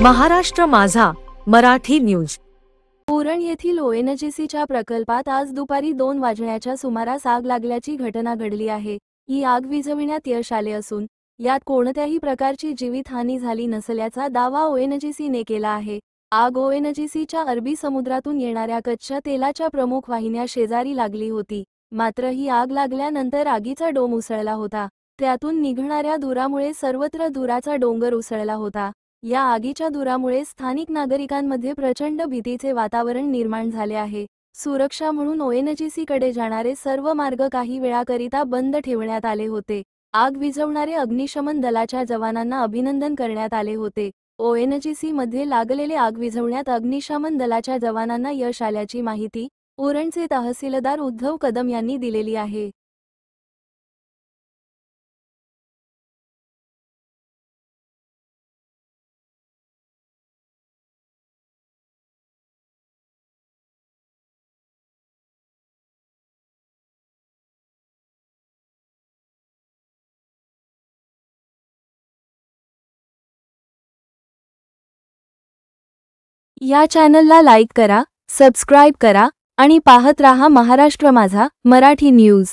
महाराष्ट्र माझा मराठी न्यूज। उरण येथील ओएनजीसीच्या प्रकल्पात आज दुपारी 2 वाजण्याच्या सुमारास आग लागल्याची घटना घडली आहे। ही आग विझविण्यात यश आले असून यात कोणत्याही प्रकारची जीवितहानी झाली नसल्याचा दावा ओएनजीसीने केला आहे। आग ओएनजीसीच्या अरबी समुद्रातून येणाऱ्या कच्च्या तेलाच्या प्रमुख वाहिन्या शेजारी लागली होती। मात्र ही आग लागल्यानंतर आगीचा डोम उसळला होता। त्यातून निघणाऱ्या धुरामुळे सर्वत्र धुराचा डोंगर उसळला होता। या आगीच्या धुरामुळे स्थानिक नागरिकांमध्ये प्रचंड भीतीचे वातावरण निर्माण झाले आहे। सुरक्षा म्हणून ओएनजीसीकडे जाणारे सर्व मार्ग काही वेळाकरिता बंद ठेवण्यात आले होते। आग विझवणारे अग्निशमन दलाच्या जवानांना अभिनंदन करण्यात आले होते। ओएनजीसी मध्ये लागलेले आग विझवण्यात अग्निशमन दलाच्या जवानांना यश आल्याची माहिती उरणचे तहसीलदार उद्धव कदम यांनी दिलेली आहे। या चॅनलला लाईक करा, सबस्क्राइब करा आणि पाहत रहा महाराष्ट्र माझा मराठी न्यूज।